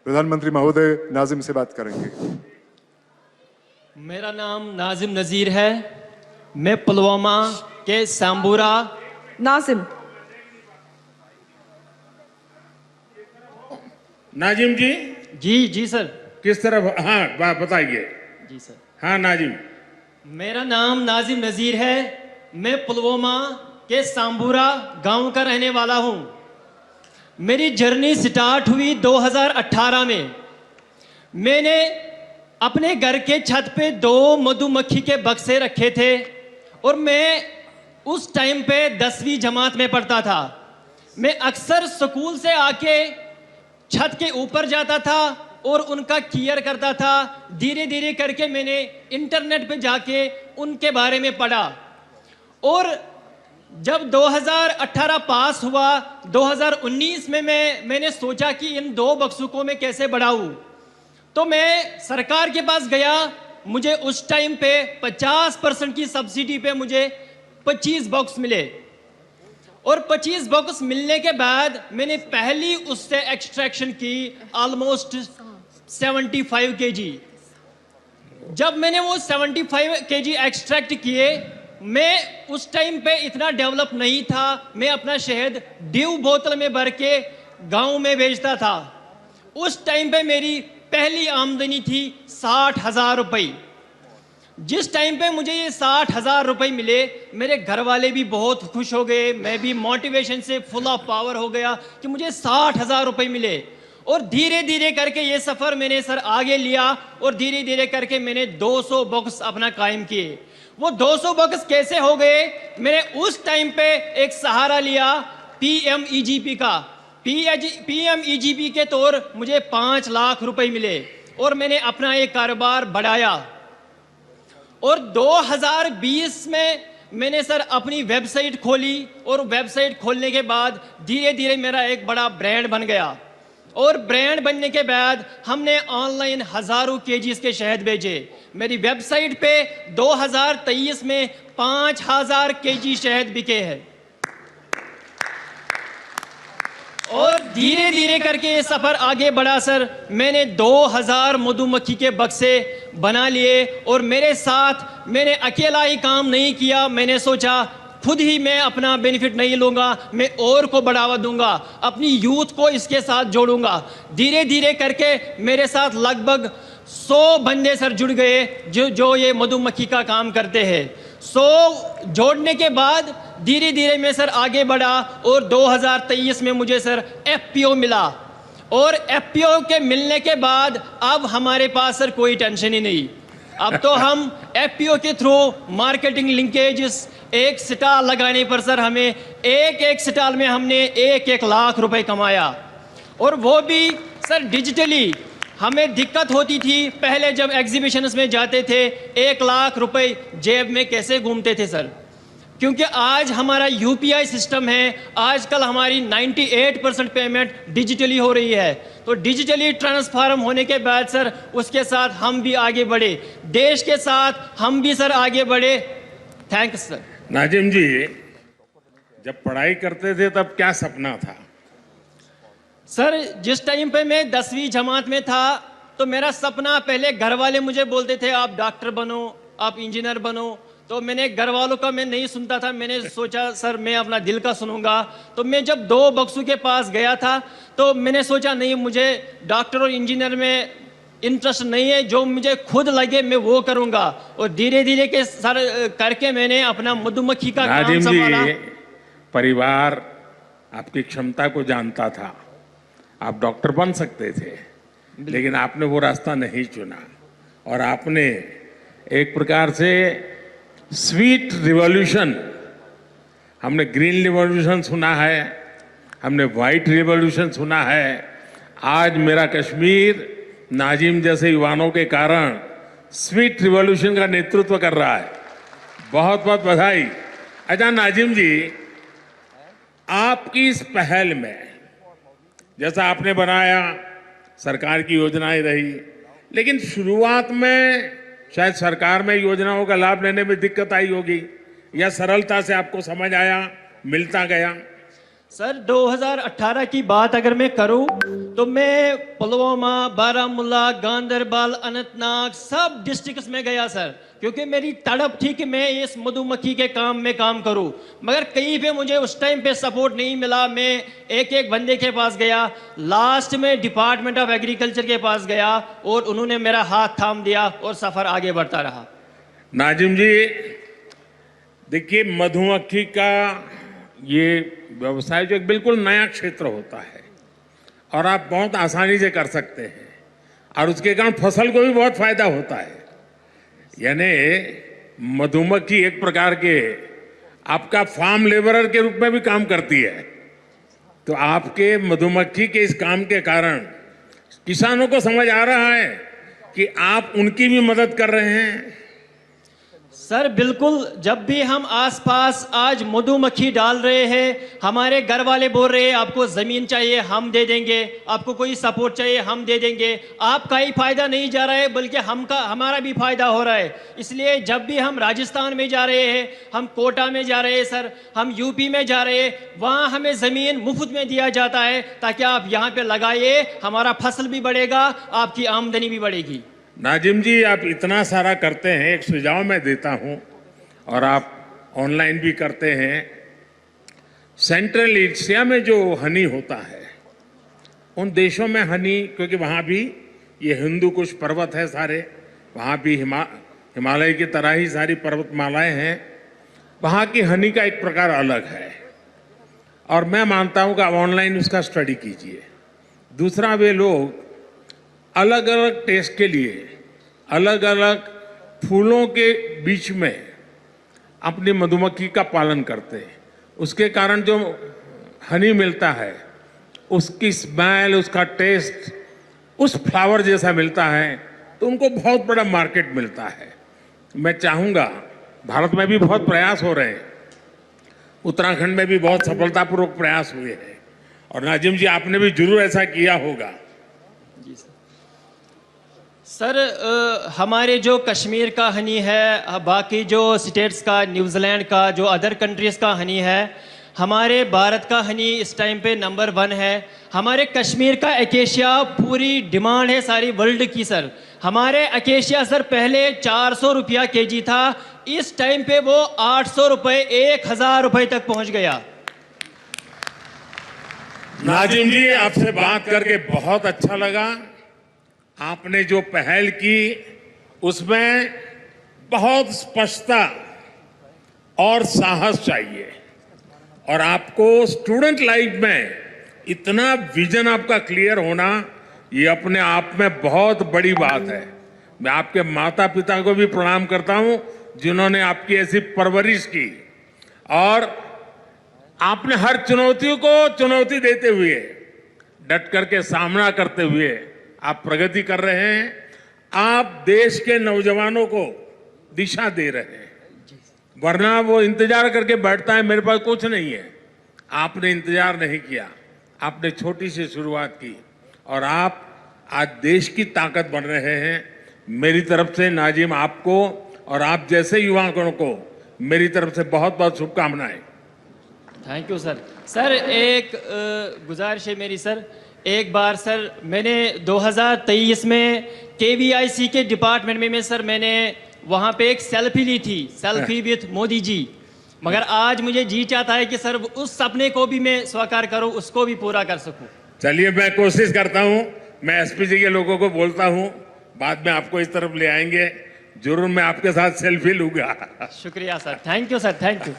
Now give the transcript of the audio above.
प्रधानमंत्री महोदय नाजिम से बात करेंगे। मेरा नाम नाजिम नज़ीर है। मैं पुलवामा के सांबूरा। नाजिम नाजिम जी, जी सर। किस तरफ? हाँ बताइए। जी सर। हाँ नाजिम, मेरा नाम नाजिम नज़ीर है। मैं पुलवामा के सांबूरा गांव का रहने वाला हूं। मेरी जर्नी स्टार्ट हुई 2018 में। मैंने अपने घर के छत पे 2 मधुमक्खी के बक्से रखे थे और मैं उस टाइम पे 10वीं जमात में पढ़ता था। मैं अक्सर स्कूल से आके छत के ऊपर जाता था और उनका केयर करता था। धीरे धीरे करके मैंने इंटरनेट पे जाके उनके बारे में पढ़ा और जब 2018 पास हुआ, 2019 में मैंने सोचा कि इन 2 बक्सों में कैसे बढ़ाऊं। तो मैं सरकार के पास गया। मुझे उस टाइम पे 50% की सब्सिडी पे मुझे 25 बॉक्स मिले और 25 बॉक्स मिलने के बाद मैंने पहली उससे एक्सट्रैक्शन की ऑलमोस्ट 75 केजी। जब मैंने वो 75 केजी एक्सट्रैक्ट किए, मैं उस टाइम पे इतना डेवलप नहीं था। मैं अपना शहद ड्यू बोतल में भर के गांव में बेचता था। उस टाइम पे मेरी पहली आमदनी थी 60,000 रुपये। जिस टाइम पे मुझे ये 60,000 रुपये मिले, मेरे घर वाले भी बहुत खुश हो गए। मैं भी मोटिवेशन से फुल ऑफ पावर हो गया कि मुझे 60,000 रुपये मिले। और धीरे धीरे करके ये सफ़र मैंने सर आगे लिया और धीरे धीरे करके मैंने 200 बॉक्स अपना कायम किए। वो 200 बॉक्स कैसे हो गए? मैंने उस टाइम पे एक सहारा लिया PMEGP का। PMEGP के तौर मुझे 5 लाख रुपए मिले और मैंने अपना एक कारोबार बढ़ाया। और 2020 में मैंने सर अपनी वेबसाइट खोली और वेबसाइट खोलने के बाद धीरे धीरे मेरा एक बड़ा ब्रांड बन गया। और ब्रांड बनने के बाद हमने ऑनलाइन हज़ारों केजीज के शहद भेजे। मेरी वेबसाइट पे 2023 में 5,000 केजी शहद बिके हैं। और धीरे धीरे करके ये सफ़र आगे बढ़ा सर। मैंने 2000 मधुमक्खी के बक्से बना लिए और मेरे साथ मैंने अकेला ही काम नहीं किया। मैंने सोचा खुद ही मैं अपना बेनिफिट नहीं लूँगा, मैं और को बढ़ावा दूंगा, अपनी यूथ को इसके साथ जोड़ूंगा। धीरे धीरे करके मेरे साथ लगभग 100 बंदे सर जुड़ गए जो ये मधुमक्खी का काम करते हैं। 100 जोड़ने के बाद धीरे धीरे मैं सर आगे बढ़ा और 2023 में मुझे सर FPO मिला। और FPO के मिलने के बाद अब हमारे पास सर कोई टेंशन ही नहीं। अब तो हम FPO के थ्रू मार्केटिंग लिंकेजेस, एक स्टॉल लगाने पर सर हमें एक स्टॉल में हमने 1 लाख रुपए कमाया। और वो भी सर डिजिटली। हमें दिक्कत होती थी पहले जब एग्जीबिशंस में जाते थे, 1 लाख रुपए जेब में कैसे घूमते थे सर, क्योंकि आज हमारा UPI सिस्टम है। आजकल हमारी 98% पेमेंट डिजिटली हो रही है। तो डिजिटली ट्रांसफॉर्म होने के बाद सर उसके साथ हम भी आगे बढ़े, देश के साथ हम भी सर आगे बढ़े। Thanks sir. नाजिम जी, जब पढ़ाई करते थे तब क्या सपना था? सर जिस टाइम पे मैं 10वीं जमात में था तो मेरा सपना, पहले घर वाले मुझे बोलते थे आप डॉक्टर बनो, आप इंजीनियर बनो। तो मैंने घर वालों का मैं नहीं सुनता था। मैंने सोचा सर मैं अपना दिल का सुनूंगा। तो मैं जब 2 बक्सों के पास गया था तो मैंने सोचा नहीं, मुझे डॉक्टर और इंजीनियर में इंटरेस्ट नहीं है, जो मुझे खुद लगे मैं वो करूंगा। और धीरे धीरे के सर करके मैंने अपना मधुमक्खी का काम संभाला। परिवार आपकी क्षमता को जानता था, आप डॉक्टर बन सकते थे, लेकिन आपने वो रास्ता नहीं चुना और आपने एक प्रकार से स्वीट रिवॉल्यूशन, हमने ग्रीन रिवॉल्यूशन सुना है, हमने वाइट रिवॉल्यूशन सुना है। आज मेरा कश्मीर नाजिम जैसे युवाओं के कारण स्वीट रिवॉल्यूशन का नेतृत्व कर रहा है। बहुत बहुत बधाई। अच्छा नाजिम जी, आपकी इस पहल में, जैसा आपने बनाया, सरकार की योजनाएं रही, लेकिन शुरुआत में शायद सरकार में योजनाओं का लाभ लेने में दिक्कत आई होगी, या सरलता से आपको समझ आया, मिलता गया? सर 2018 की बात अगर मैं करूं तो मैं पुलवामा, बारामूला, गांदरबल, अनंतनाग सब डिस्ट्रिक्ट्स में गया सर, क्योंकि मेरी तड़प थी कि मैं इस मधुमक्खी के काम में काम करूं। मगर कहीं पे मुझे उस टाइम पे सपोर्ट नहीं मिला। मैं एक एक बंदे के पास गया, लास्ट में डिपार्टमेंट ऑफ एग्रीकल्चर के पास गया और उन्होंने मेरा हाथ थाम दिया और सफर आगे बढ़ता रहा। नाजिम जी, देखिए, मधुमक्खी का ये व्यवसाय जो एक बिल्कुल नया क्षेत्र होता है और आप बहुत आसानी से कर सकते हैं और उसके कारण फसल को भी बहुत फायदा होता है। यानी मधुमक्खी एक प्रकार के आपका फार्म लेबरर के रूप में भी काम करती है। तो आपके मधुमक्खी के इस काम के कारण किसानों को समझ आ रहा है कि आप उनकी भी मदद कर रहे हैं। सर बिल्कुल, जब भी हम आसपास आज मधुमक्खी डाल रहे हैं, हमारे घर वाले बोल रहे हैं आपको जमीन चाहिए हम दे देंगे, आपको कोई सपोर्ट चाहिए हम दे देंगे। आपका ही फायदा नहीं जा रहा है बल्कि हमारा भी फायदा हो रहा है। इसलिए जब भी हम राजस्थान में जा रहे हैं, हम कोटा में जा रहे हैं सर, हम यूपी में जा रहे हैं, वहाँ हमें जमीन मुफ्त में दिया जाता है ताकि आप यहाँ पे लगाइए, हमारा फसल भी बढ़ेगा, आपकी आमदनी भी बढ़ेगी। नाजिम जी, आप इतना सारा करते हैं, एक सुझाव मैं देता हूं और आप ऑनलाइन भी करते हैं। सेंट्रल एशिया में जो हनी होता है, उन देशों में हनी, क्योंकि वहाँ भी ये हिंदू कुश पर्वत है सारे, वहाँ भी हिमालय की तरह ही सारी पर्वतमालाएं हैं, वहाँ की हनी का एक प्रकार अलग है और मैं मानता हूँ कि आप ऑनलाइन उसका स्टडी कीजिए। दूसरा, वे लोग अलग अलग टेस्ट के लिए अलग अलग फूलों के बीच में अपनी मधुमक्खी का पालन करते हैं। उसके कारण जो हनी मिलता है, उसकी स्मेल, उसका टेस्ट उस फ्लावर जैसा मिलता है, तो उनको बहुत बड़ा मार्केट मिलता है। मैं चाहूँगा, भारत में भी बहुत प्रयास हो रहे हैं, उत्तराखंड में भी बहुत सफलतापूर्वक प्रयास हुए हैं और नाजिम जी आपने भी जरूर ऐसा किया होगा। जी सर, हमारे जो कश्मीर का हनी है, बाकी जो स्टेट्स का, न्यूजीलैंड का, जो अदर कंट्रीज़ का हनी है, हमारे भारत का हनी इस टाइम पे नंबर 1 है। हमारे कश्मीर का एकेशिया पूरी डिमांड है सारी वर्ल्ड की सर। हमारे एकेशिया सर पहले 400 रुपया केजी था, इस टाइम पे वो 800 रुपये, 1000 रुपये तक पहुंच गया। नाजिम जी, आपसे बात करके बहुत अच्छा लगा। आपने जो पहल की उसमें बहुत स्पष्टता और साहस चाहिए और आपको स्टूडेंट लाइफ में इतना विजन आपका क्लियर होना, ये अपने आप में बहुत बड़ी बात है। मैं आपके माता पिता को भी प्रणाम करता हूं जिन्होंने आपकी ऐसी परवरिश की और आपने हर चुनौतियों को चुनौती देते हुए, डट करके सामना करते हुए आप प्रगति कर रहे हैं। आप देश के नौजवानों को दिशा दे रहे हैं, वरना वो इंतजार करके बैठता है मेरे पास कुछ नहीं है। आपने इंतजार नहीं किया, आपने छोटी सी शुरुआत की और आप आज देश की ताकत बन रहे हैं। मेरी तरफ से नाजिम आपको और आप जैसे युवाओं को मेरी तरफ से बहुत बहुत शुभकामनाएं। Thank you sir. सर एक गुजारिश है मेरी सर, एक बार सर मैंने 2023 में KVIC के डिपार्टमेंट में सर मैंने वहाँ पे एक सेल्फी ली थी, सेल्फी विथ मोदी जी। मगर आज मुझे जी चाहता है कि सर उस सपने को भी मैं साकार करूँ, उसको भी पूरा कर सकूँ। चलिए, मैं कोशिश करता हूँ। मैं SP जी के लोगों को बोलता हूँ, बाद में आपको इस तरफ ले आएंगे, जरूर मैं आपके साथ सेल्फी लूंगा। शुक्रिया sir, thank you sir, thank you.